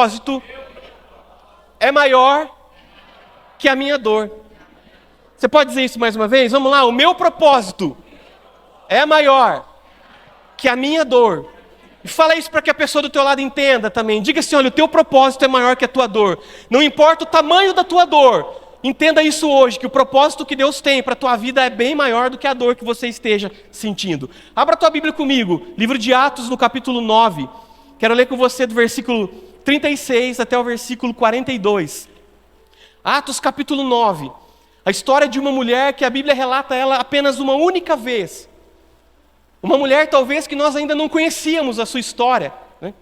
propósito é maior que a minha dor. Você pode dizer isso mais uma vez? Vamos lá, o meu propósito é maior que a minha dor. E fala isso para que a pessoa do teu lado entenda também. Diga assim, olha, o teu propósito é maior que a tua dor. Não importa o tamanho da tua dor. Entenda isso hoje, que o propósito que Deus tem para a tua vida é bem maior do que a dor que você esteja sentindo. Abra a tua Bíblia comigo, livro de Atos, no capítulo 9. Quero ler com você do versículo 36 até o versículo 42. Atos, capítulo 9. A história de uma mulher que a Bíblia relata ela apenas uma única vez. Uma mulher talvez que nós ainda não conhecíamos a sua história, né?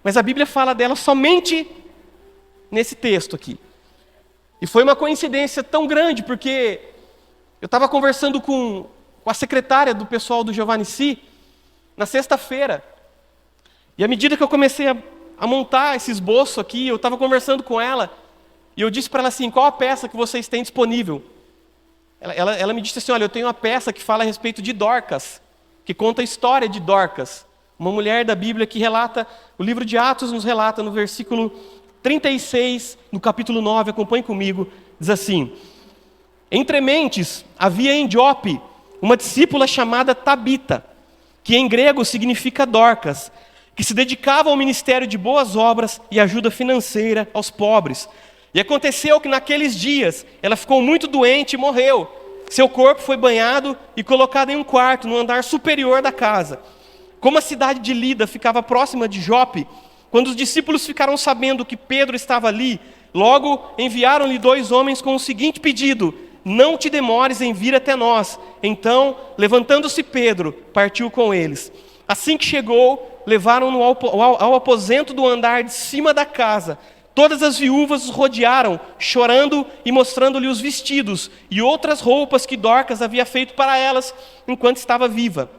Mas a Bíblia fala dela somente nesse texto aqui. E foi uma coincidência tão grande, porque eu estava conversando com a secretária do pessoal do Giovanni Si na sexta-feira. E à medida que eu comecei a montar esse esboço aqui, eu estava conversando com ela, e eu disse para ela assim, qual a peça que vocês têm disponível? Ela me disse assim, olha, eu tenho uma peça que fala a respeito de Dorcas, que conta a história de Dorcas, uma mulher da Bíblia que relata, o livro de Atos nos relata no versículo 36, no capítulo 9, acompanhe comigo, diz assim: entre mentes havia em Jope uma discípula chamada Tabita, que em grego significa Dorcas, que se dedicava ao ministério de boas obras e ajuda financeira aos pobres. E aconteceu que naqueles dias ela ficou muito doente e morreu. Seu corpo foi banhado e colocado em um quarto, no andar superior da casa. Como a cidade de Lida ficava próxima de Jope, quando os discípulos ficaram sabendo que Pedro estava ali, logo enviaram-lhe 2 homens com o seguinte pedido: não te demores em vir até nós. Então, levantando-se Pedro, partiu com eles. Assim que chegou, levaram-no ao aposento do andar de cima da casa. Todas as viúvas os rodearam, chorando e mostrando-lhe os vestidos e outras roupas que Dorcas havia feito para elas enquanto estava viva.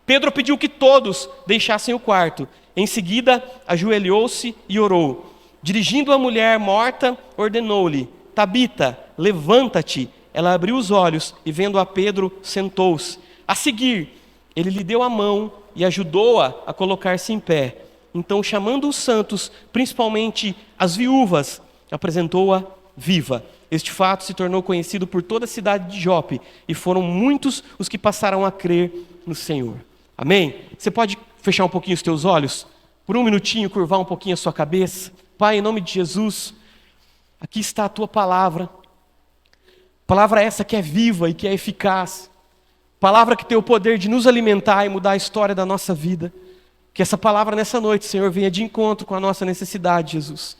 Pedro pediu que todos deixassem o quarto. Em seguida, ajoelhou-se e orou. Dirigindo a mulher morta, ordenou-lhe: Tabita, levanta-te. Ela abriu os olhos e, vendo a Pedro, sentou-se. A seguir, ele lhe deu a mão e ajudou-a a colocar-se em pé. Então, chamando os santos, principalmente as viúvas, apresentou-a viva. Este fato se tornou conhecido por toda a cidade de Jope, e foram muitos os que passaram a crer no Senhor. Amém? Você pode fechar um pouquinho os teus olhos? Por um minutinho, curvar um pouquinho a sua cabeça. Pai, em nome de Jesus, aqui está a Tua palavra. Palavra essa que é viva e que é eficaz. Palavra que tem o poder de nos alimentar e mudar a história da nossa vida. Que essa palavra nessa noite, Senhor, venha de encontro com a nossa necessidade, Jesus.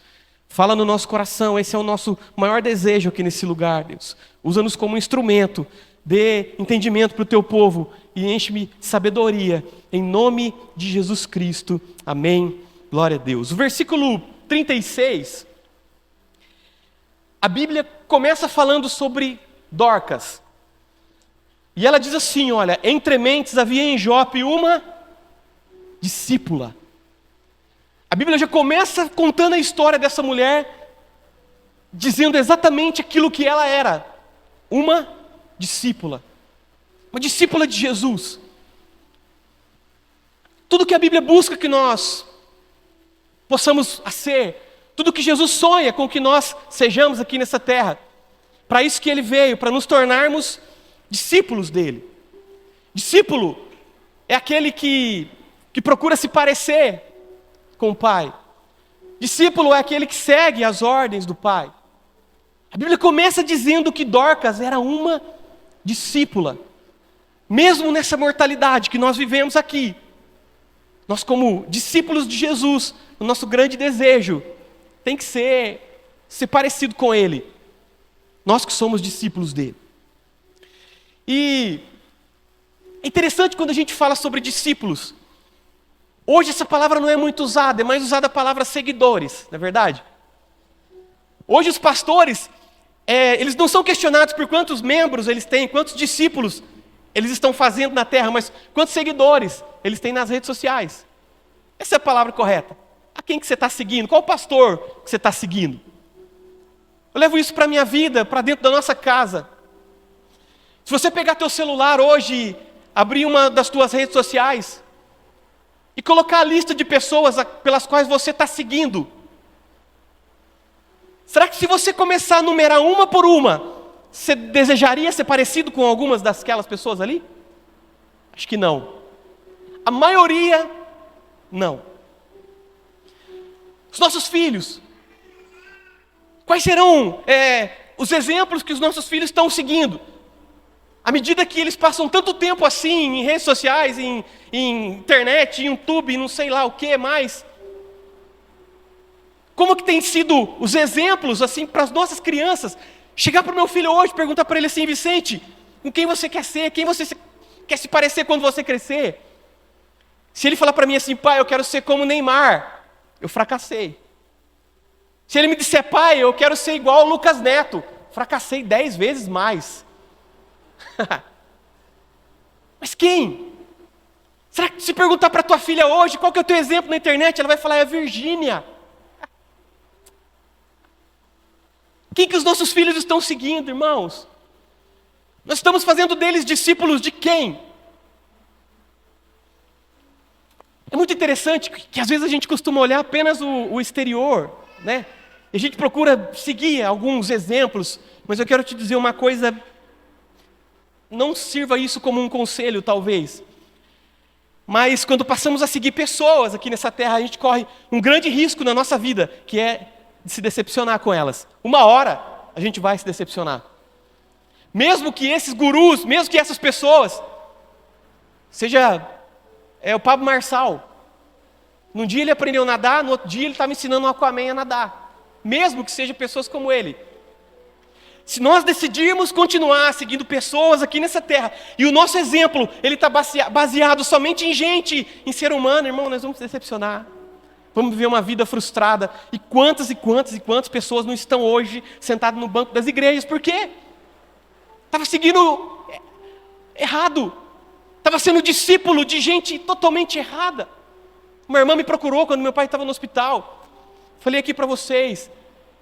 Fala no nosso coração, esse é o nosso maior desejo aqui nesse lugar, Deus. Usa-nos como instrumento, dê entendimento para o Teu povo e enche-me de sabedoria, em nome de Jesus Cristo. Amém. Glória a Deus. O versículo 36, a Bíblia começa falando sobre Dorcas. E ela diz assim, olha, entre mentes havia em Jope uma discípula. A Bíblia já começa contando a história dessa mulher, dizendo exatamente aquilo que ela era, uma discípula de Jesus. Tudo que a Bíblia busca que nós possamos ser, tudo que Jesus sonha com que nós sejamos aqui nessa terra, para isso que Ele veio, para nos tornarmos discípulos dEle. Discípulo é aquele que procura se parecer com o Pai. Discípulo é aquele que segue as ordens do Pai. A Bíblia começa dizendo que Dorcas era uma discípula. Mesmo nessa mortalidade que nós vivemos aqui, nós como discípulos de Jesus, o nosso grande desejo tem que ser parecido com Ele. Nós que somos discípulos dEle. E é interessante quando a gente fala sobre discípulos. Hoje essa palavra não é muito usada, é mais usada a palavra seguidores, não é verdade? Hoje os pastores, eles não são questionados por quantos membros eles têm, quantos discípulos eles estão fazendo na terra, mas quantos seguidores eles têm nas redes sociais. Essa é a palavra correta. A quem que você está seguindo? Qual pastor que você está seguindo? Eu levo isso para a minha vida, para dentro da nossa casa. Se você pegar teu celular hoje, abrir uma das tuas redes sociais e colocar a lista de pessoas pelas quais você está seguindo, Será que se você começar a numerar uma por uma, você desejaria ser parecido com algumas daquelas pessoas ali? Acho que não. A maioria, não. Os nossos filhos. Quais serão os exemplos que os nossos filhos estão seguindo? À medida que eles passam tanto tempo assim, em redes sociais, em internet, em YouTube, não sei lá o que mais. Como que tem sido os exemplos assim para as nossas crianças? Chegar para o meu filho hoje, perguntar para ele assim: Vicente, com quem você quer ser? Quem você quer se parecer quando você crescer? Se ele falar para mim assim: pai, eu quero ser como Neymar, eu fracassei. Se ele me disser: pai, eu quero ser igual ao Lucas Neto, fracassei 10 vezes mais. Mas quem? Será que se perguntar para tua filha hoje, qual que é o teu exemplo na internet, ela vai falar: é a Virgínia. Quem que os nossos filhos estão seguindo, irmãos? Nós estamos fazendo deles discípulos de quem? É muito interessante que às vezes a gente costuma olhar apenas o exterior, né? E a gente procura seguir alguns exemplos, mas eu quero te dizer uma coisa, não sirva isso como um conselho, talvez. Mas quando passamos a seguir pessoas aqui nessa terra, a gente corre um grande risco na nossa vida, que é de se decepcionar com elas. Uma hora a gente vai se decepcionar. Mesmo que esses gurus, mesmo que essas pessoas, seja o Pablo Marçal. Num dia ele aprendeu a nadar, no outro dia ele estava ensinando o Aquaman a nadar. Mesmo que sejam pessoas como ele. Se nós decidirmos continuar seguindo pessoas aqui nessa terra, e o nosso exemplo, ele está baseado somente em gente, em ser humano, irmão, nós vamos se decepcionar. Vamos viver uma vida frustrada. E quantas pessoas não estão hoje sentadas no banco das igrejas? Por quê? Estava seguindo errado. Estava sendo discípulo de gente totalmente errada. Uma irmã me procurou quando meu pai estava no hospital. Falei aqui para vocês.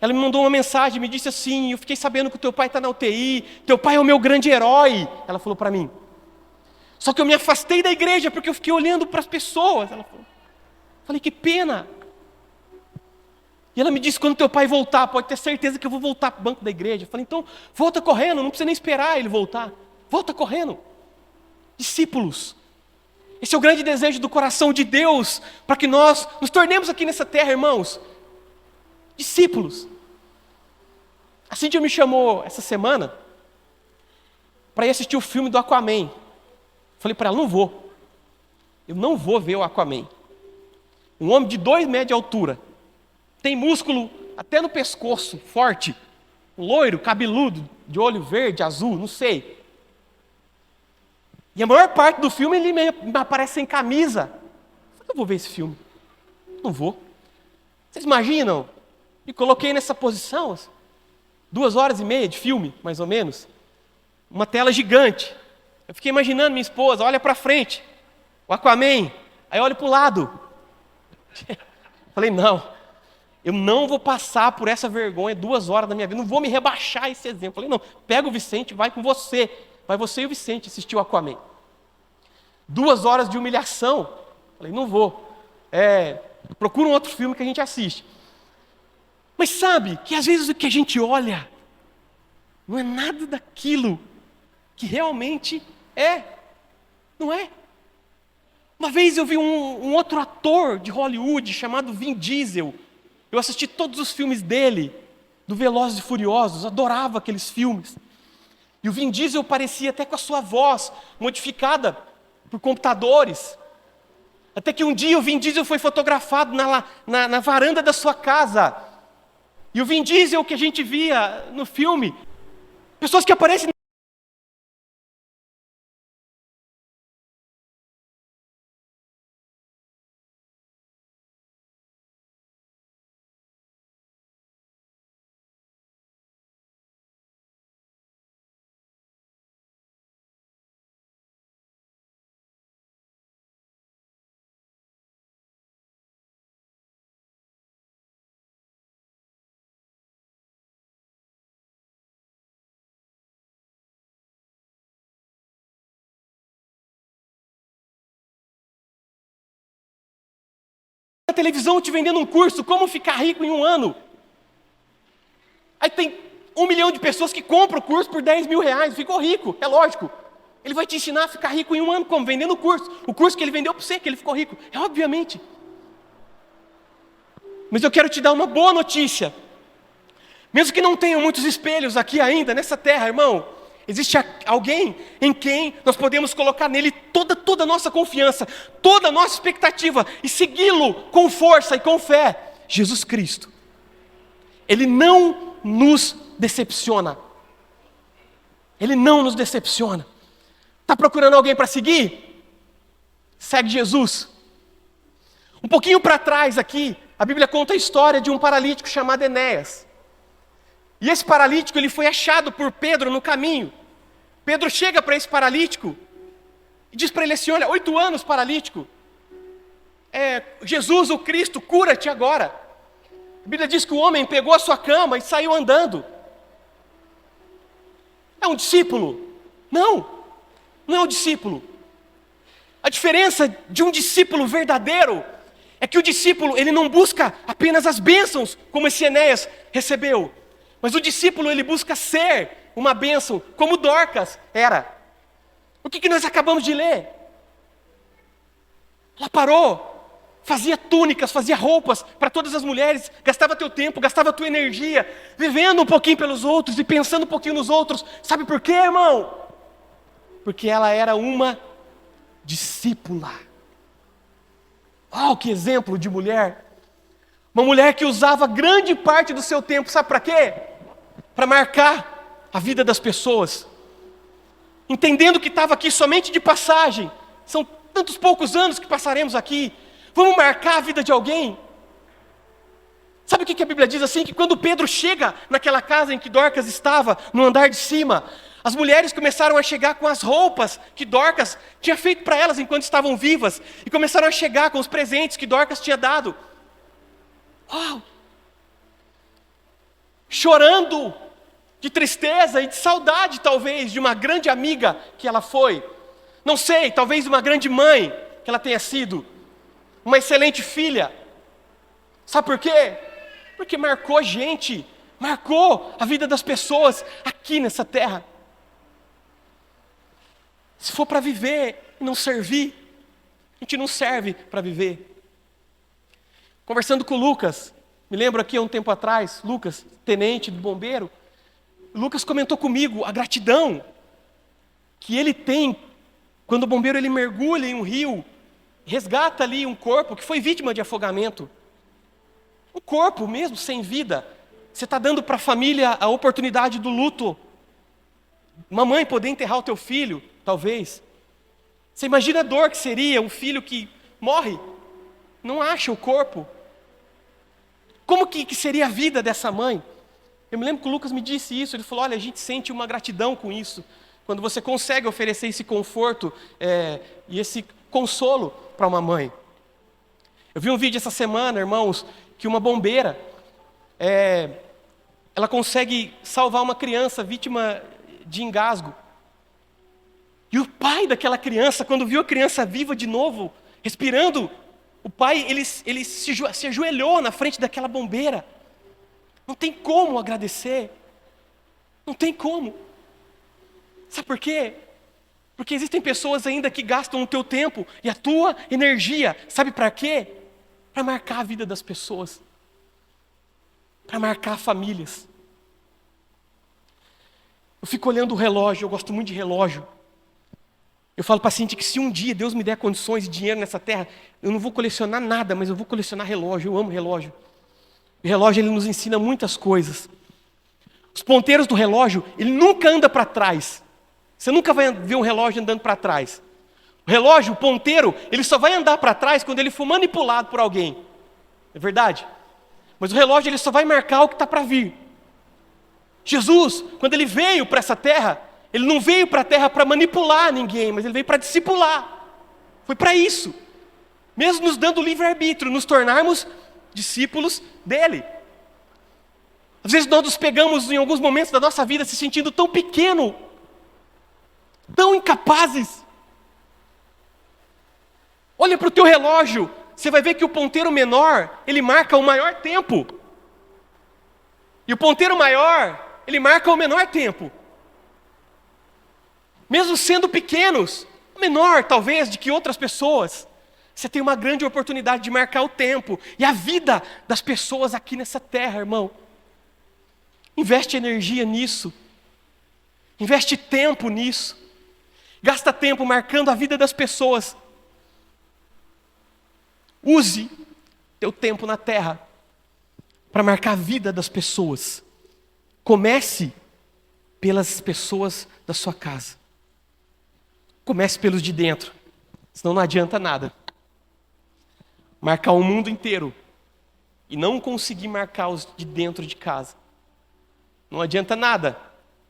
Ela me mandou uma mensagem, me disse assim: eu fiquei sabendo que o teu pai está na UTI. Teu pai é o meu grande herói. Ela falou para mim. Só que eu me afastei da igreja porque eu fiquei olhando para as pessoas. Ela falou. Falei: que pena. E ela me disse: quando teu pai voltar, pode ter certeza que eu vou voltar para o banco da igreja. Eu falei: então volta correndo, não precisa nem esperar ele voltar. Volta correndo. Discípulos. Esse é o grande desejo do coração de Deus, para que nós nos tornemos aqui nessa terra, irmãos, discípulos. A Cíntia me chamou essa semana para ir assistir o filme do Aquaman. Falei para ela: não vou. Eu não vou ver o Aquaman. Um homem de 2 metros de altura, tem músculo até no pescoço, forte, loiro, cabeludo, de olho verde, azul, não sei. E a maior parte do filme ele me aparece sem camisa. Eu vou ver esse filme. Não vou. Vocês imaginam? Me coloquei nessa posição, 2h30 de filme, mais ou menos. Uma tela gigante. Eu fiquei imaginando minha esposa, olha para frente, o Aquaman, aí olha para o lado. Falei: não, eu não vou passar por essa vergonha 2 horas da minha vida, não vou me rebaixar a esse exemplo. Falei: não, pega o Vicente, vai com você. Vai você e o Vicente assistir o Aquaman. 2 horas de humilhação. Falei: não vou. Procura um outro filme que a gente assiste. Mas sabe que às vezes o que a gente olha não é nada daquilo que realmente é. Não é. Uma vez eu vi um outro ator de Hollywood chamado Vin Diesel. Eu assisti todos os filmes dele, do Velozes e Furiosos, adorava aqueles filmes. E o Vin Diesel parecia até com a sua voz modificada por computadores. Até que um dia o Vin Diesel foi fotografado na varanda da sua casa. E o Vin Diesel que a gente via no filme, pessoas que aparecem na televisão te vendendo um curso, como ficar rico em 1 ano. Aí tem 1 milhão de pessoas que compram o curso por 10 mil reais, ficou rico, é lógico. Ele vai te ensinar a ficar rico em 1 ano, como? Vendendo o curso que ele vendeu para você, que ele ficou rico, é obviamente. Mas eu quero te dar uma boa notícia. Mesmo que não tenham muitos espelhos aqui ainda, nessa terra, irmão, existe alguém em quem nós podemos colocar nele toda a nossa confiança, toda a nossa expectativa e segui-lo com força e com fé. Jesus Cristo. Ele não nos decepciona. Ele não nos decepciona. Está procurando alguém para seguir? Segue Jesus. Um pouquinho para trás aqui, a Bíblia conta a história de um paralítico chamado Enéas. E esse paralítico ele foi achado por Pedro no caminho. Pedro chega para esse paralítico e diz para ele assim: olha, 8 anos paralítico. Jesus, o Cristo, cura-te agora. A Bíblia diz que o homem pegou a sua cama e saiu andando. É um discípulo? Não é um discípulo. A diferença de um discípulo verdadeiro é que o discípulo ele não busca apenas as bênçãos como esse Enéas recebeu. Mas o discípulo, ele busca ser uma bênção, como Dorcas era. O que nós acabamos de ler? Ela parou, fazia túnicas, fazia roupas para todas as mulheres, gastava teu tempo, gastava tua energia, vivendo um pouquinho pelos outros e pensando um pouquinho nos outros. Sabe por quê, irmão? Porque ela era uma discípula. Oh, que exemplo de mulher! Uma mulher que usava grande parte do seu tempo, sabe para quê? Para marcar a vida das pessoas. Entendendo que estava aqui somente de passagem. São tantos poucos anos que passaremos aqui. Vamos marcar a vida de alguém? Sabe o que a Bíblia diz assim? Que quando Pedro chega naquela casa em que Dorcas estava, no andar de cima, as mulheres começaram a chegar com as roupas que Dorcas tinha feito para elas enquanto estavam vivas. E começaram a chegar com os presentes que Dorcas tinha dado. Uau! Chorando de tristeza e de saudade, talvez, de uma grande amiga que ela foi. Não sei, talvez uma grande mãe que ela tenha sido. Uma excelente filha. Sabe por quê? Porque marcou gente, marcou a vida das pessoas aqui nessa terra. Se for para viver e não servir, a gente não serve para viver. Conversando com o Lucas, me lembro aqui há um tempo atrás, Lucas, tenente do bombeiro, Lucas comentou comigo a gratidão que ele tem quando o bombeiro ele mergulha em um rio, resgata ali um corpo que foi vítima de afogamento. Um corpo mesmo, sem vida. Você está dando para a família a oportunidade do luto. Uma mãe poder enterrar o teu filho, talvez. Você imagina a dor que seria um filho que morre, não acha o corpo. Como que seria a vida dessa mãe? Eu me lembro que o Lucas me disse isso, ele falou, olha, a gente sente uma gratidão com isso. Quando você consegue oferecer esse conforto e esse consolo para uma mãe. Eu vi um vídeo essa semana, irmãos, que uma bombeira, ela consegue salvar uma criança vítima de engasgo. E o pai daquela criança, quando viu a criança viva de novo, respirando, o pai ele se ajoelhou na frente daquela bombeira. Não tem como agradecer. Não tem como. Sabe por quê? Porque existem pessoas ainda que gastam o teu tempo e a tua energia. Sabe para quê? Para marcar a vida das pessoas. Para marcar famílias. Eu fico olhando o relógio, eu gosto muito de relógio. Eu falo para a Cintia que se um dia Deus me der condições e dinheiro nessa terra, eu não vou colecionar nada, mas eu vou colecionar relógio. Eu amo relógio. O relógio ele nos ensina muitas coisas. Os ponteiros do relógio, ele nunca anda para trás. Você nunca vai ver um relógio andando para trás. O relógio, o ponteiro, ele só vai andar para trás quando ele for manipulado por alguém. É verdade? Mas o relógio ele só vai marcar o que está para vir. Jesus, quando ele veio para essa terra, ele não veio para a terra para manipular ninguém, mas ele veio para discipular. Foi para isso. Mesmo nos dando livre-arbítrio, nos tornarmos discípulos dele. Às vezes nós nos pegamos em alguns momentos da nossa vida se sentindo tão pequeno, tão incapazes. Olha para o teu relógio, você vai ver que o ponteiro menor, ele marca o maior tempo. E o ponteiro maior, ele marca o menor tempo. Mesmo sendo pequenos, menor talvez do que outras pessoas, você tem uma grande oportunidade de marcar o tempo e a vida das pessoas aqui nessa terra, irmão. Investe energia nisso. Investe tempo nisso. Gasta tempo marcando a vida das pessoas. Use teu tempo na terra para marcar a vida das pessoas. Comece pelas pessoas da sua casa. Comece pelos de dentro, senão não adianta nada. Marcar o mundo inteiro e não conseguir marcar os de dentro de casa. Não adianta nada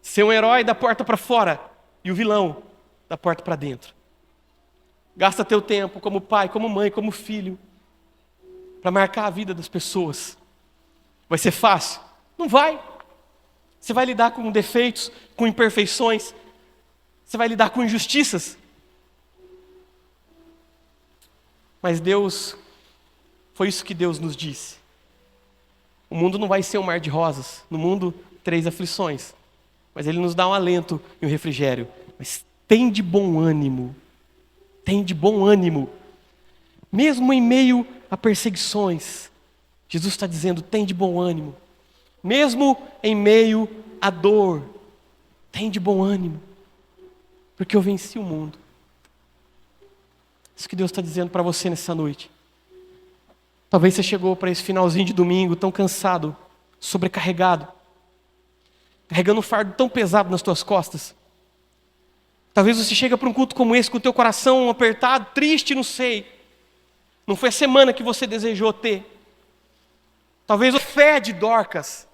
ser um herói da porta para fora e o vilão da porta para dentro. Gasta teu tempo como pai, como mãe, como filho, para marcar a vida das pessoas. Vai ser fácil? Não vai. Você vai lidar com defeitos, com imperfeições. Você vai lidar com injustiças. Mas foi isso que Deus nos disse. O mundo não vai ser um mar de rosas. No mundo, 3 aflições. Mas Ele nos dá um alento e um refrigério. Mas tem de bom ânimo. Tem de bom ânimo. Mesmo em meio a perseguições, Jesus está dizendo, tem de bom ânimo. Mesmo em meio à dor, tem de bom ânimo. Porque eu venci o mundo. Isso que Deus está dizendo para você nessa noite. Talvez você chegou para esse finalzinho de domingo tão cansado, sobrecarregado, carregando um fardo tão pesado nas tuas costas. Talvez você chega para um culto como esse com o teu coração apertado, triste, não sei. Não foi a semana que você desejou ter. Talvez a fé de Dorcas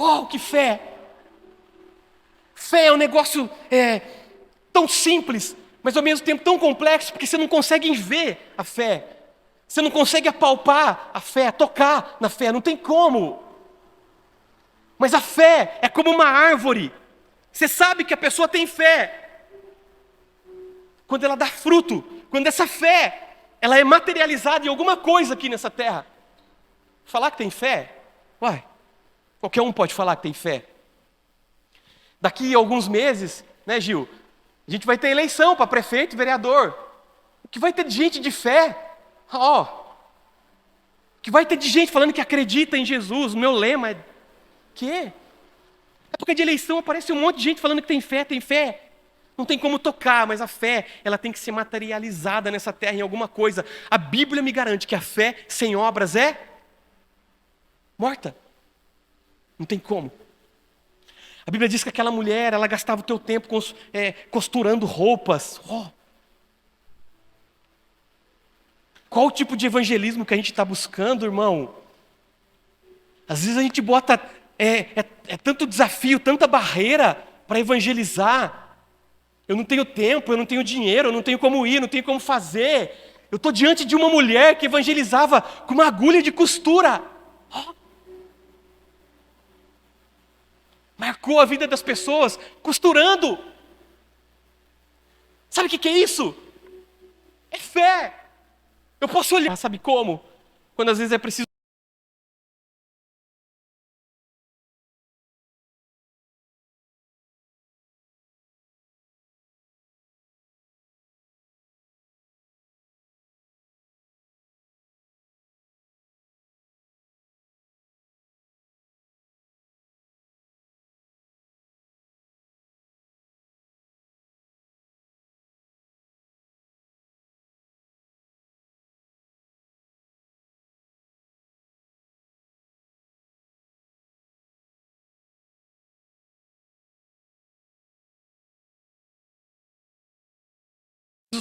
Oh, que fé! Fé é um negócio tão simples, mas ao mesmo tempo tão complexo, porque você não consegue ver a fé. Você não consegue apalpar a fé, tocar na fé, não tem como. Mas a fé é como uma árvore. Você sabe que a pessoa tem fé quando ela dá fruto, quando essa fé ela é materializada em alguma coisa aqui nessa terra. Falar que tem fé? Uai, qualquer um pode falar que tem fé. Daqui a alguns meses, né, Gil? A gente vai ter eleição para prefeito e vereador. O que vai ter de gente de fé? O que vai ter de gente falando que acredita em Jesus. O meu lema é... Quê? Época de eleição aparece um monte de gente falando que tem fé, tem fé. Não tem como tocar, mas a fé, ela tem que ser materializada nessa terra em alguma coisa. A Bíblia me garante que a fé sem obras é morta. Não tem como. A Bíblia diz que aquela mulher, ela gastava o teu tempo costurando roupas. Qual o tipo de evangelismo que a gente está buscando, irmão? Às vezes a gente bota tanto desafio, tanta barreira para evangelizar. Eu não tenho tempo, eu não tenho dinheiro, eu não tenho como ir, não tenho como fazer. Eu estou diante de uma mulher que evangelizava com uma agulha de costura. Marcou a vida das pessoas costurando. Sabe o que é isso? É fé. Eu posso olhar, sabe como? Quando às vezes é preciso.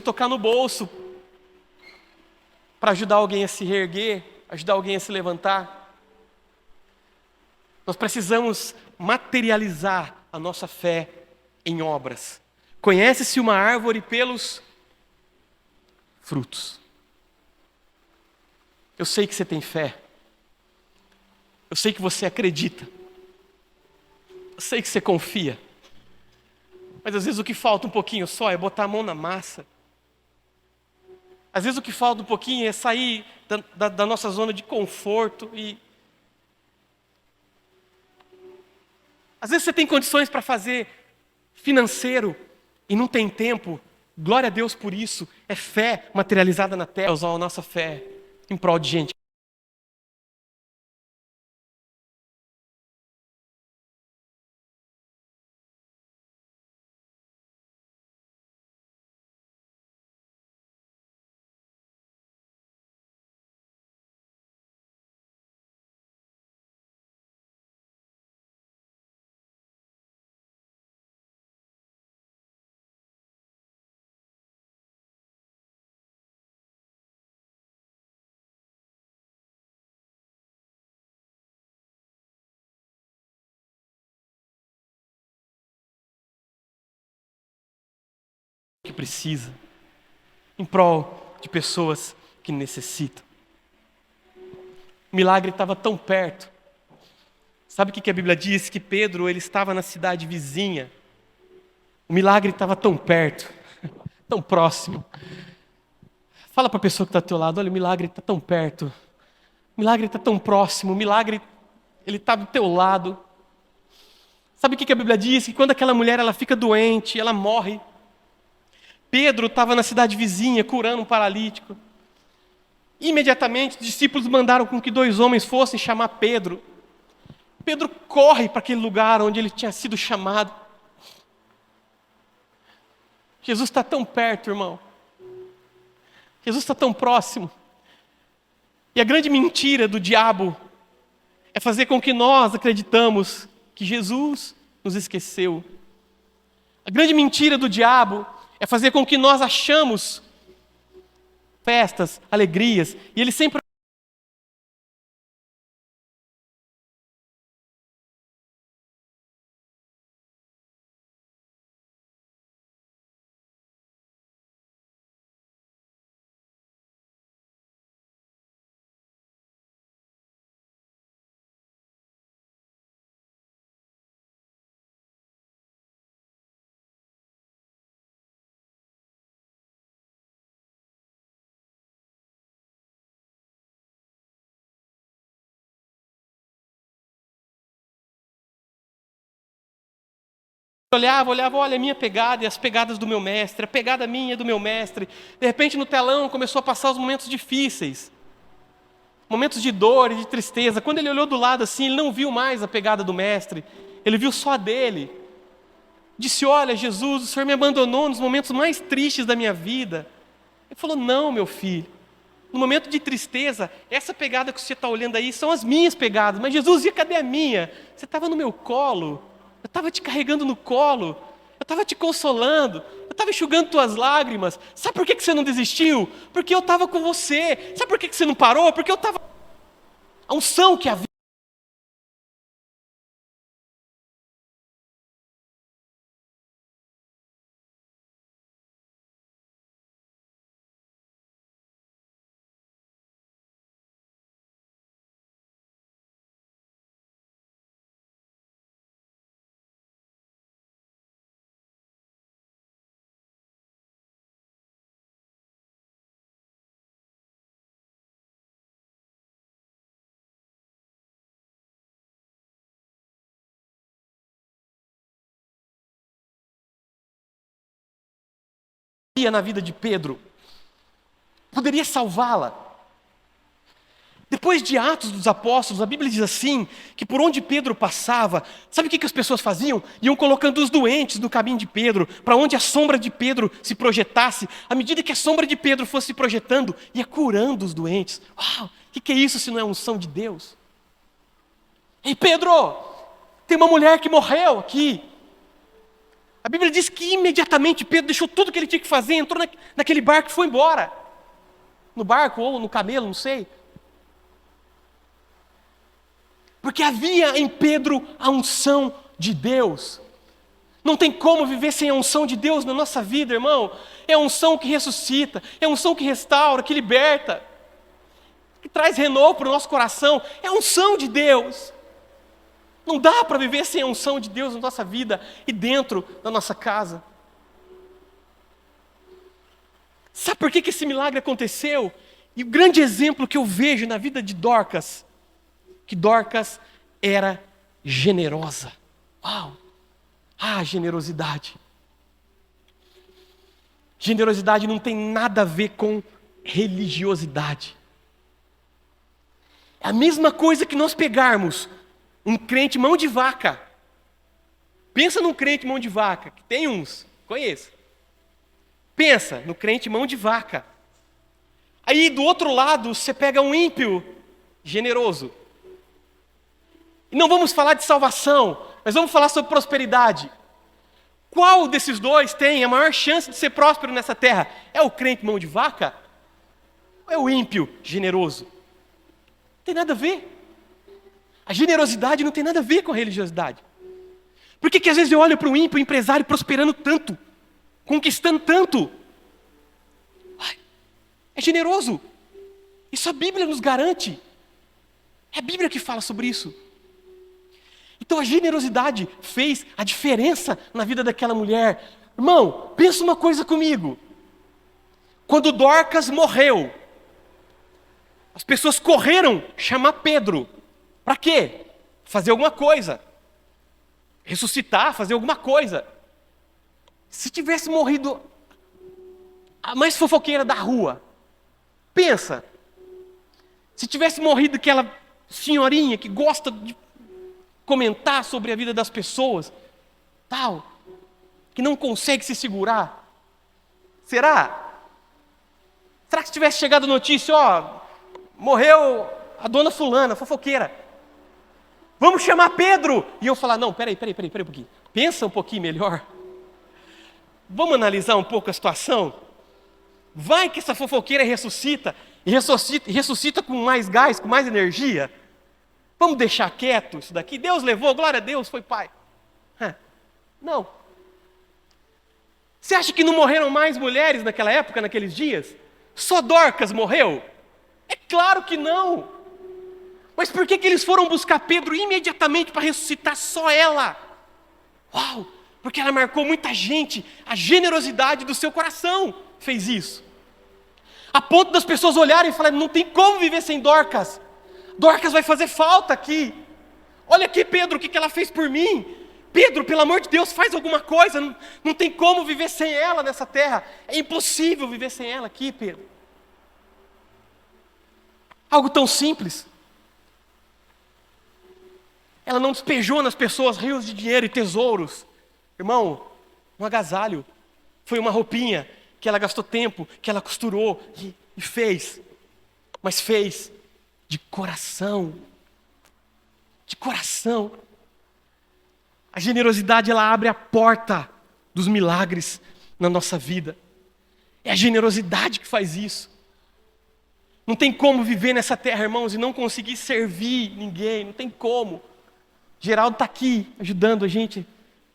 Tocar no bolso para ajudar alguém a se reerguer, ajudar alguém a se levantar. Nós precisamos materializar a nossa fé em obras. Conhece-se uma árvore pelos frutos. Eu sei que você tem fé. Eu sei que você acredita. Eu sei que você confia. Mas às vezes o que falta um pouquinho só é botar a mão na massa. Às vezes o que falta um pouquinho é sair da nossa zona de conforto e... Às vezes você tem condições para fazer financeiro e não tem tempo. Glória a Deus por isso. É fé materializada na terra. Usar a nossa fé em prol de gente. Que precisa. Em prol de pessoas que necessitam. O milagre estava tão perto. Sabe o que a Bíblia diz? Que Pedro ele estava na cidade vizinha. O milagre estava tão perto, tão próximo. Fala para a pessoa que está ao teu lado, olha, o milagre está tão perto. O milagre está tão próximo, o milagre ele está do teu lado. Sabe o que a Bíblia diz? Que quando aquela mulher ela fica doente, ela morre. Pedro estava na cidade vizinha curando um paralítico. Imediatamente os discípulos mandaram com que 2 homens fossem chamar Pedro. Pedro corre para aquele lugar onde ele tinha sido chamado. Jesus está tão perto, irmão. Jesus está tão próximo. E a grande mentira do diabo é fazer com que nós acreditamos que Jesus nos esqueceu. A grande mentira do diabo é fazer com que nós achamos festas, alegrias, e ele sempre Olhava, olha a minha pegada e as pegadas do meu mestre, a pegada minha e do meu mestre. De repente no telão começou a passar os momentos difíceis, momentos de dor e de tristeza. Quando ele olhou do lado assim, ele não viu mais a pegada do mestre, ele viu só a dele. Disse: olha, Jesus, o Senhor me abandonou nos momentos mais tristes da minha vida. Ele falou: não, meu filho, no momento de tristeza, essa pegada que você está olhando aí são as minhas pegadas. Mas Jesus, e cadê a minha? Você estava no meu colo, eu estava te carregando no colo, eu estava te consolando, eu estava enxugando tuas lágrimas. Sabe por que você não desistiu? Porque eu estava com você. Sabe por que você não parou? Porque eu estava... A unção que havia na vida de Pedro poderia salvá-la. Depois de Atos dos Apóstolos, a Bíblia diz assim, que por onde Pedro passava, sabe o que as pessoas faziam? Iam colocando os doentes no caminho de Pedro, para onde a sombra de Pedro se projetasse. À medida que a sombra de Pedro fosse se projetando, ia curando os doentes. Uau, o que é isso se não é unção de Deus? Ei, Pedro, tem uma mulher que morreu aqui. A Bíblia diz que imediatamente Pedro deixou tudo que ele tinha que fazer, entrou naquele barco e foi embora. No barco ou no camelo, não sei. Porque havia em Pedro a unção de Deus. Não tem como viver sem a unção de Deus na nossa vida, irmão. É a unção que ressuscita, é a unção que restaura, que liberta, que traz renovo para o nosso coração. É a unção de Deus. Não dá para viver sem a unção de Deus na nossa vida e dentro da nossa casa. Sabe por que esse milagre aconteceu? E o grande exemplo que eu vejo na vida de Dorcas, que Dorcas era generosa. Uau! Ah, generosidade. Generosidade não tem nada a ver com religiosidade. É a mesma coisa que nós pegarmos um crente mão de vaca. Pensa num crente mão de vaca, que tem uns, conheço. Pensa no crente mão de vaca. Aí do outro lado você pega um ímpio generoso. E não vamos falar de salvação, mas vamos falar sobre prosperidade. Qual desses dois tem a maior chance de ser próspero nessa terra? É o crente mão de vaca? Ou é o ímpio generoso? Não tem nada a ver. A generosidade não tem nada a ver com a religiosidade. Por que às vezes eu olho para o ímpio, o empresário prosperando tanto, conquistando tanto? É generoso. Isso a Bíblia nos garante. É a Bíblia que fala sobre isso. Então a generosidade fez a diferença na vida daquela mulher. Irmão, pensa uma coisa comigo. Quando Dorcas morreu, as pessoas correram chamar Pedro. Para quê? Fazer alguma coisa. Ressuscitar, fazer alguma coisa. Se tivesse morrido a mais fofoqueira da rua, pensa. Se tivesse morrido aquela senhorinha que gosta de comentar sobre a vida das pessoas, tal, que não consegue se segurar. Será? Será que se tivesse chegado a notícia, morreu a dona fulana, fofoqueira, vamos chamar Pedro? E eu falar, não, peraí um pouquinho. Pensa um pouquinho melhor. Vamos analisar um pouco a situação? Vai que essa fofoqueira ressuscita, e ressuscita com mais gás, com mais energia. Vamos deixar quieto isso daqui? Deus levou, glória a Deus, foi pai. Não. Você acha que não morreram mais mulheres naquela época, naqueles dias? Só Dorcas morreu? É claro que não. Mas por que eles foram buscar Pedro imediatamente para ressuscitar só ela? Uau! Porque ela marcou muita gente. A generosidade do seu coração fez isso. A ponto das pessoas olharem e falarem, não tem como viver sem Dorcas. Dorcas vai fazer falta aqui. Olha aqui, Pedro, o que ela fez por mim. Pedro, pelo amor de Deus, faz alguma coisa, não tem como viver sem ela nessa terra. É impossível viver sem ela aqui, Pedro. Algo tão simples. Ela não despejou nas pessoas rios de dinheiro e tesouros. Irmão, um agasalho. Foi uma roupinha que ela gastou tempo, que ela costurou e fez. Mas fez de coração. De coração. A generosidade, ela abre a porta dos milagres na nossa vida. É a generosidade que faz isso. Não tem como viver nessa terra, irmãos, e não conseguir servir ninguém. Não tem como. Geraldo está aqui ajudando a gente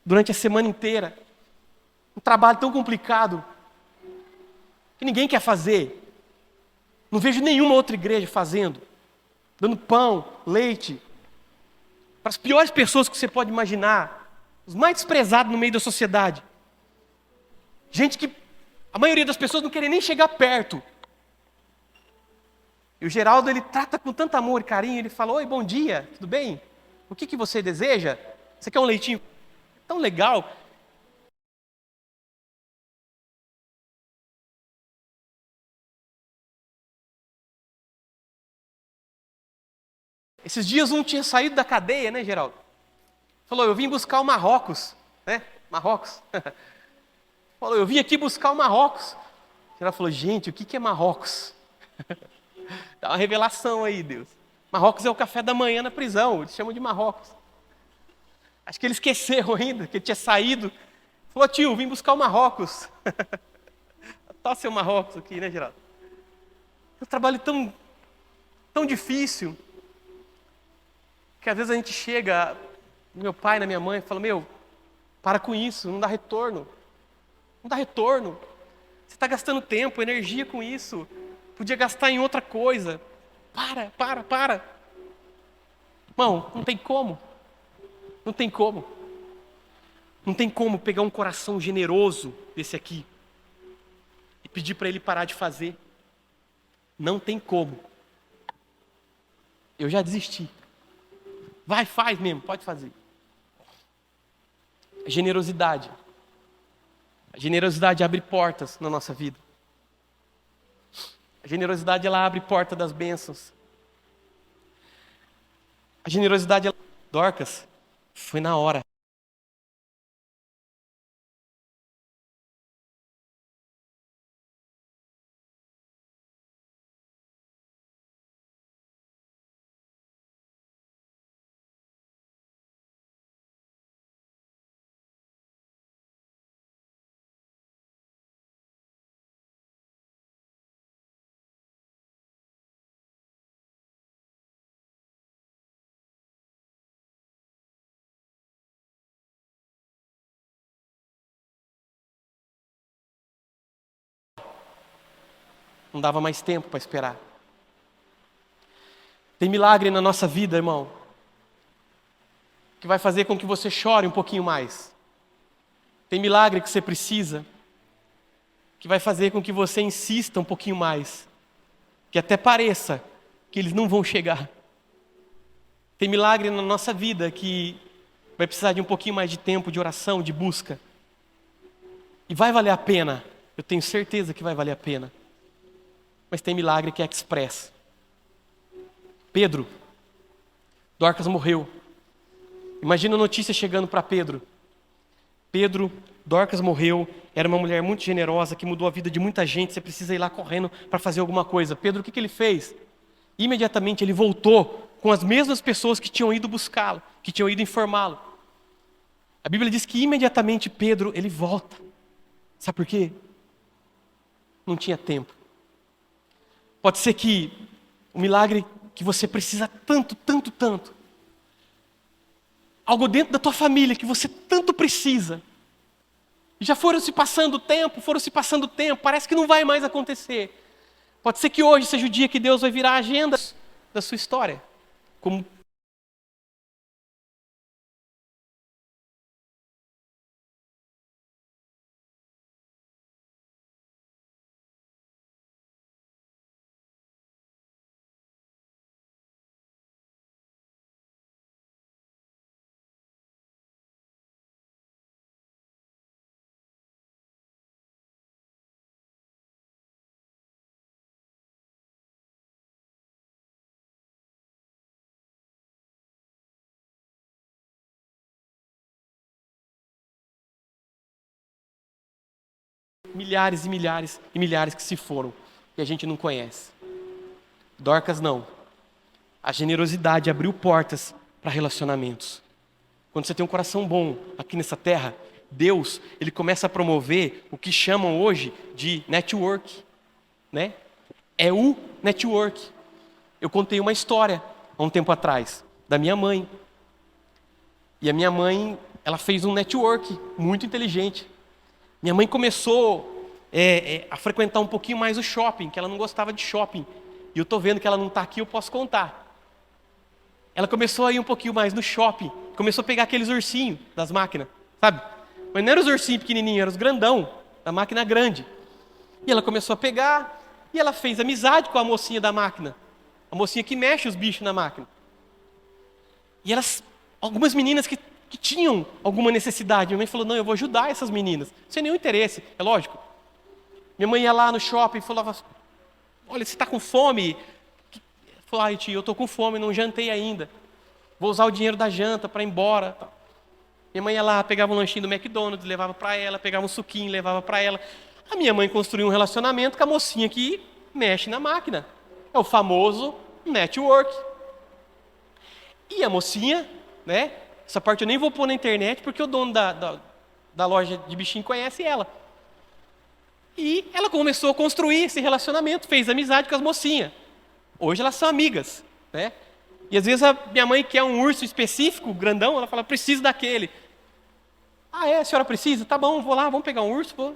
durante a semana inteira. Um trabalho tão complicado que ninguém quer fazer. Não vejo nenhuma outra igreja fazendo. Dando pão, leite, para as piores pessoas que você pode imaginar. Os mais desprezados no meio da sociedade. Gente que a maioria das pessoas não querem nem chegar perto. E o Geraldo, ele trata com tanto amor e carinho. Ele fala, oi, bom dia, tudo bem? O que você deseja? Você quer um leitinho? Tão legal. Esses dias um tinha saído da cadeia, né, Geraldo? Falou, eu vim buscar o Marrocos, né? Marrocos. Falou, eu vim aqui buscar o Marrocos. Geraldo falou, gente, o que é Marrocos? Dá uma revelação aí, Deus. Marrocos é o café da manhã na prisão, eles chamam de Marrocos. Acho que ele esqueceu ainda, que ele tinha saído. Falou, tio, vim buscar o Marrocos. Tá seu Marrocos aqui, né, Geraldo? É um trabalho tão difícil, que às vezes a gente chega, meu pai, na minha mãe, fala, para com isso, não dá retorno. Não dá retorno. Você está gastando tempo, energia com isso. Podia gastar em outra coisa. Para. Irmão, não tem como. Não tem como. Não tem como pegar um coração generoso desse aqui e pedir para ele parar de fazer. Não tem como. Eu já desisti. Vai, faz mesmo, pode fazer. A generosidade. A generosidade abre portas na nossa vida. A generosidade, ela abre porta das bênçãos. A generosidade, Dorcas, foi na hora. Não dava mais tempo para esperar. Tem milagre na nossa vida, irmão, que vai fazer com que você chore um pouquinho mais. Tem milagre que você precisa, que vai fazer com que você insista um pouquinho mais. Que até pareça que eles não vão chegar. Tem milagre na nossa vida que vai precisar de um pouquinho mais de tempo, de oração, de busca. E vai valer a pena. Eu tenho certeza que vai valer a pena. Mas tem milagre que é express. Pedro, Dorcas morreu. Imagina a notícia chegando para Pedro. Pedro, Dorcas morreu, era uma mulher muito generosa, que mudou a vida de muita gente, você precisa ir lá correndo para fazer alguma coisa. Pedro, o que ele fez? Imediatamente ele voltou com as mesmas pessoas que tinham ido buscá-lo, que tinham ido informá-lo. A Bíblia diz que imediatamente Pedro, ele volta. Sabe por quê? Não tinha tempo. Pode ser que o milagre que você precisa tanto, algo dentro da tua família que você tanto precisa, e já foram se passando o tempo, parece que não vai mais acontecer. Pode ser que hoje seja o dia que Deus vai virar a agenda da sua história, como milhares e milhares e milhares que se foram e a gente não conhece. Dorcas não. A generosidade abriu portas para relacionamentos. Quando você tem um coração bom aqui nessa terra, Deus, Ele começa a promover o que chamam hoje de network, né? É o network. Eu contei uma história há um tempo atrás da minha mãe. E a minha mãe, ela fez um network muito inteligente. Minha mãe começou a frequentar um pouquinho mais o shopping, que ela não gostava de shopping. E eu estou vendo que ela não está aqui, eu posso contar. Ela começou a ir um pouquinho mais no shopping, começou a pegar aqueles ursinhos das máquinas, sabe? Mas não eram os ursinhos pequenininhos, eram os grandão, da máquina grande. E ela começou a pegar, e ela fez amizade com a mocinha da máquina. A mocinha que mexe os bichos na máquina. E algumas meninas que tinham alguma necessidade, minha mãe falou, não, eu vou ajudar essas meninas, sem nenhum interesse, é lógico. Minha mãe ia lá no shopping e falava, olha, você está com fome? Falou, ai tio, eu estou com fome, não jantei ainda. Vou usar o dinheiro da janta para ir embora. Minha mãe ia lá, pegava um lanchinho do McDonald's, levava para ela, pegava um suquinho, levava para ela. A minha mãe construiu um relacionamento com a mocinha que mexe na máquina. É o famoso network. E a mocinha, né? Essa parte eu nem vou pôr na internet, porque o dono da loja de bichinho conhece ela. E ela começou a construir esse relacionamento, fez amizade com as mocinhas. Hoje elas são amigas, né? E às vezes a minha mãe quer um urso específico, grandão, ela fala, preciso daquele. Ah, a senhora precisa? Tá bom, vou lá, vamos pegar um urso. Pô.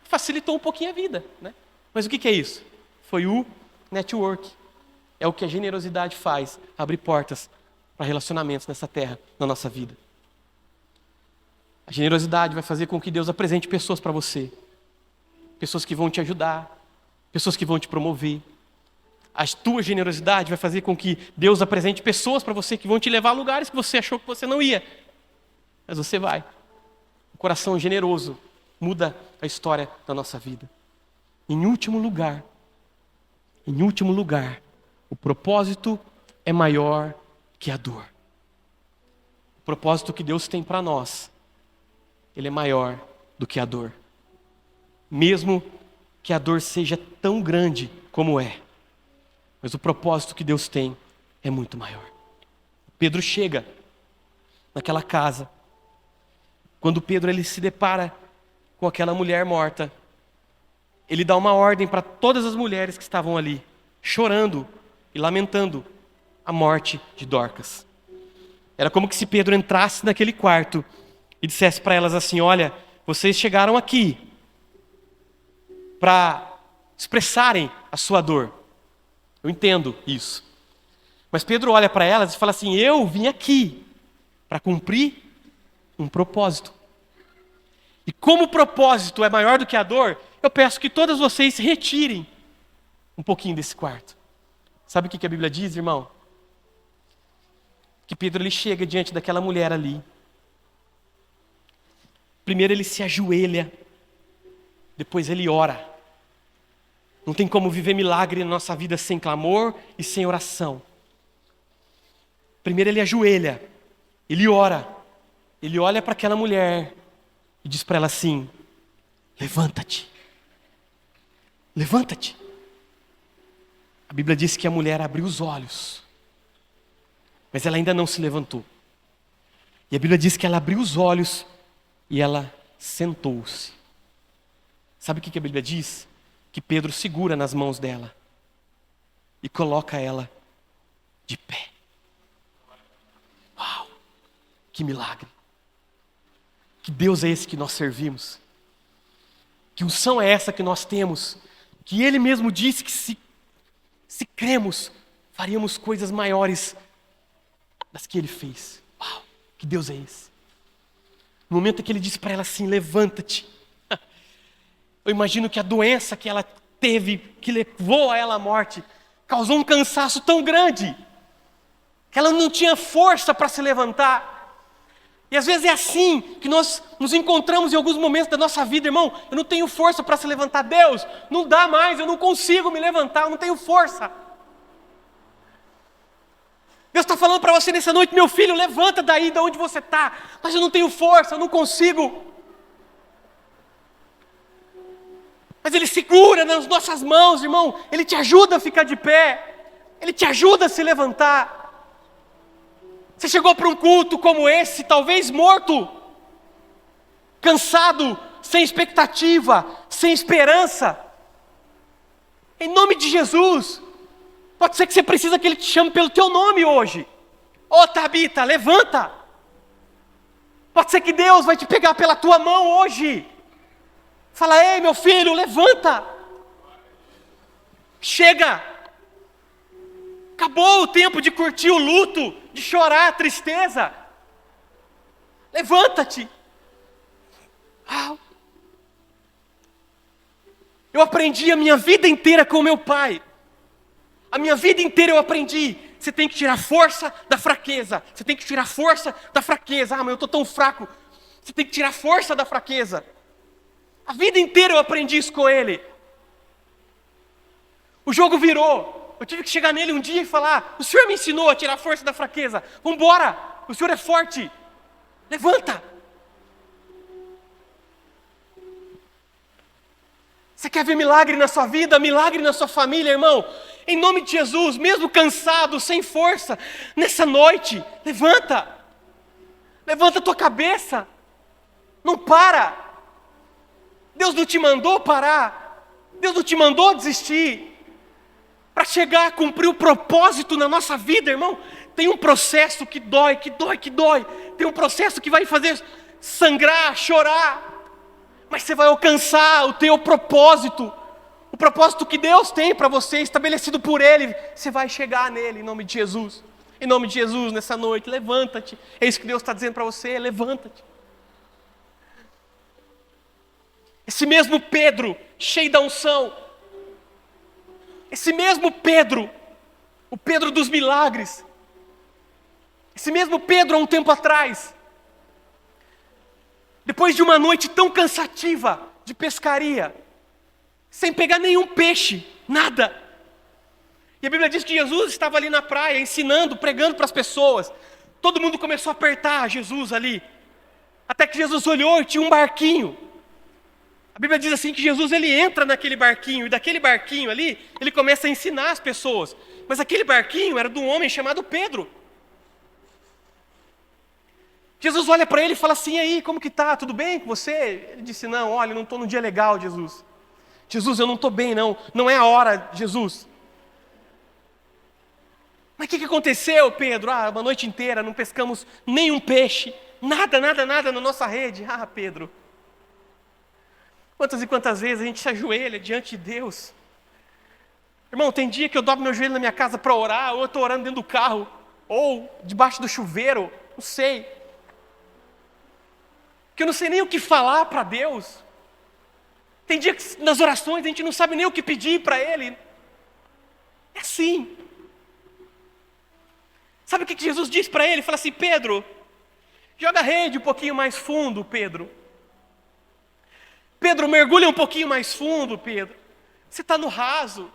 Facilitou um pouquinho a vida, né? Mas o que é isso? Foi o network. É o que a generosidade faz, abrir portas para relacionamentos nessa terra, na nossa vida. A generosidade vai fazer com que Deus apresente pessoas para você. Pessoas que vão te ajudar, pessoas que vão te promover. A tua generosidade vai fazer com que Deus apresente pessoas para você que vão te levar a lugares que você achou que você não ia. Mas você vai. O coração generoso muda a história da nossa vida. Em último lugar, o propósito é maior que a dor. O propósito que Deus tem para nós, ele é maior do que a dor. Mesmo que a dor seja tão grande como é. Mas o propósito que Deus tem é muito maior. Pedro chega naquela casa. Quando Pedro ele se depara com aquela mulher morta, ele dá uma ordem para todas as mulheres que estavam ali, chorando e lamentando a morte de Dorcas. Era como que se Pedro entrasse naquele quarto e dissesse para elas assim, olha, vocês chegaram aqui para expressarem a sua dor. Eu entendo isso. Mas Pedro olha para elas e fala assim, eu vim aqui para cumprir um propósito. E como o propósito é maior do que a dor, eu peço que todas vocês se retirem um pouquinho desse quarto. Sabe o que a Bíblia diz, irmão? Que Pedro ele chega diante daquela mulher ali. Primeiro ele se ajoelha, depois ele ora. Não tem como viver milagre na nossa vida sem clamor e sem oração. Primeiro ele ajoelha, ele ora, ele olha para aquela mulher e diz para ela assim, levanta-te, levanta-te. A Bíblia diz que a mulher abriu os olhos, mas ela ainda não se levantou. E a Bíblia diz que ela abriu os olhos e ela sentou-se. Sabe o que a Bíblia diz? Que Pedro segura nas mãos dela e coloca ela de pé. Uau! Que milagre! Que Deus é esse que nós servimos? Que unção é essa que nós temos? Que Ele mesmo disse que se cremos, faríamos coisas maiores das que Ele fez. Uau! Que Deus é esse? No momento em que Ele disse para ela assim, levanta-te. Eu imagino que a doença que ela teve, que levou a ela à morte, causou um cansaço tão grande, que ela não tinha força para se levantar. E às vezes é assim que nós nos encontramos em alguns momentos da nossa vida, irmão. Eu não tenho força para se levantar. Deus, não dá mais, eu não consigo me levantar, eu não tenho força. Deus está falando para você nessa noite, meu filho, levanta daí de onde você está. Mas eu não tenho força, eu não consigo. Mas Ele segura nas nossas mãos, irmão. Ele te ajuda a ficar de pé. Ele te ajuda a se levantar. Você chegou para um culto como esse, talvez morto, cansado, sem expectativa, sem esperança. Em nome de Jesus, pode ser que você precisa que Ele te chame pelo teu nome hoje. Ô Tabita, levanta. Pode ser que Deus vai te pegar pela tua mão hoje. Fala, ei meu filho, levanta. Chega. Acabou o tempo de curtir o luto, de chorar a tristeza. Levanta-te. Eu aprendi a minha vida inteira com meu pai. A minha vida inteira eu aprendi. Você tem que tirar força da fraqueza. Você tem que tirar força da fraqueza. Mas eu estou tão fraco. Você tem que tirar força da fraqueza. A vida inteira eu aprendi isso com ele. O jogo virou. Eu tive que chegar nele um dia e falar: o Senhor me ensinou a tirar força da fraqueza. Vamos embora. O Senhor é forte. Levanta. Você quer ver milagre na sua vida, milagre na sua família, irmão? Em nome de Jesus, mesmo cansado, sem força, nessa noite, levanta. Levanta a tua cabeça. Não para. Deus não te mandou parar. Deus não te mandou desistir. Para chegar a cumprir o propósito na nossa vida, irmão, tem um processo que dói, que dói, que dói. Tem um processo que vai fazer sangrar, chorar. Mas você vai alcançar o teu propósito. O propósito que Deus tem para você, estabelecido por Ele. Você vai chegar nele, em nome de Jesus. Em nome de Jesus, nessa noite, levanta-te. É isso que Deus está dizendo para você, levanta-te. Esse mesmo Pedro, cheio da unção. Esse mesmo Pedro, o Pedro dos milagres. Esse mesmo Pedro, há um tempo atrás, depois de uma noite tão cansativa de pescaria, sem pegar nenhum peixe, nada. E a Bíblia diz que Jesus estava ali na praia, ensinando, pregando para as pessoas. Todo mundo começou a apertar Jesus ali. Até que Jesus olhou e tinha um barquinho. A Bíblia diz assim que Jesus ele entra naquele barquinho, e daquele barquinho ali, ele começa a ensinar as pessoas. Mas aquele barquinho era de um homem chamado Pedro. Jesus olha para ele e fala assim: e aí, como que tá? Tudo bem com você? Ele disse: não, olha, eu não estou num dia legal, Jesus. Jesus, eu não estou bem, não. Não é a hora, Jesus. Mas o que aconteceu, Pedro? Uma noite inteira não pescamos nenhum peixe. Nada na nossa rede. Pedro. Quantas e quantas vezes a gente se ajoelha diante de Deus. Irmão, tem dia que eu dobro meu joelho na minha casa para orar, ou eu estou orando dentro do carro, ou debaixo do chuveiro, não sei. Que eu não sei nem o que falar para Deus. Tem dia que nas orações a gente não sabe nem o que pedir para Ele. É assim. Sabe o que Jesus disse para ele? Ele fala assim: Pedro, joga a rede um pouquinho mais fundo, Pedro. Pedro, mergulha um pouquinho mais fundo, Pedro. Você está no raso.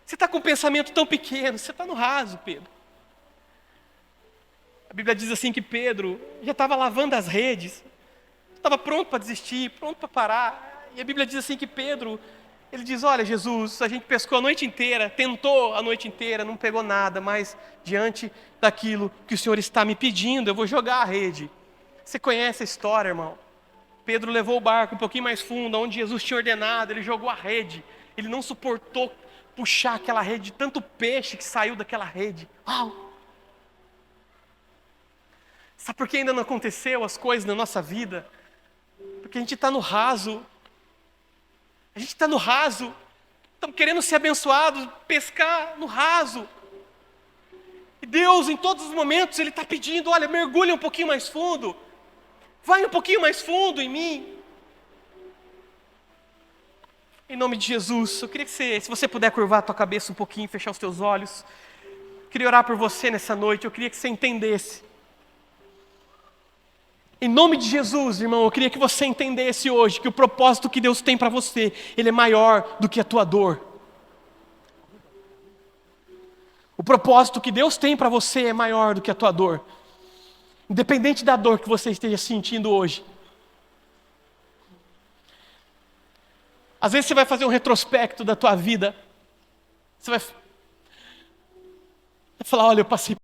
Você está com um pensamento tão pequeno. Você está no raso, Pedro. A Bíblia diz assim que Pedro já estava lavando as redes. Estava pronto para desistir, pronto para parar. E a Bíblia diz assim que Pedro, ele diz: olha, Jesus, a gente pescou a noite inteira, tentou a noite inteira, não pegou nada, mas diante daquilo que o Senhor está me pedindo, eu vou jogar a rede. Você conhece a história, irmão? Pedro levou o barco um pouquinho mais fundo, onde Jesus tinha ordenado, ele jogou a rede. Ele não suportou puxar aquela rede, de tanto peixe que saiu daquela rede. Uau! Sabe por que ainda não aconteceu as coisas na nossa vida? Porque a gente está no raso. A gente está no raso. Estamos querendo ser abençoados, pescar no raso. E Deus, em todos os momentos, Ele está pedindo: olha, mergulha um pouquinho mais fundo. Vai um pouquinho mais fundo em mim. Em nome de Jesus, eu queria que se você puder curvar a tua cabeça um pouquinho, fechar os teus olhos. Eu queria orar por você nessa noite, eu queria que você entendesse. Em nome de Jesus, irmão, eu queria que você entendesse hoje que o propósito que Deus tem para você, ele é maior do que a tua dor. O propósito que Deus tem para você é maior do que a tua dor. Independente da dor que você esteja sentindo hoje. Às vezes você vai fazer um retrospecto da tua vida. Você vai falar, olha, eu passei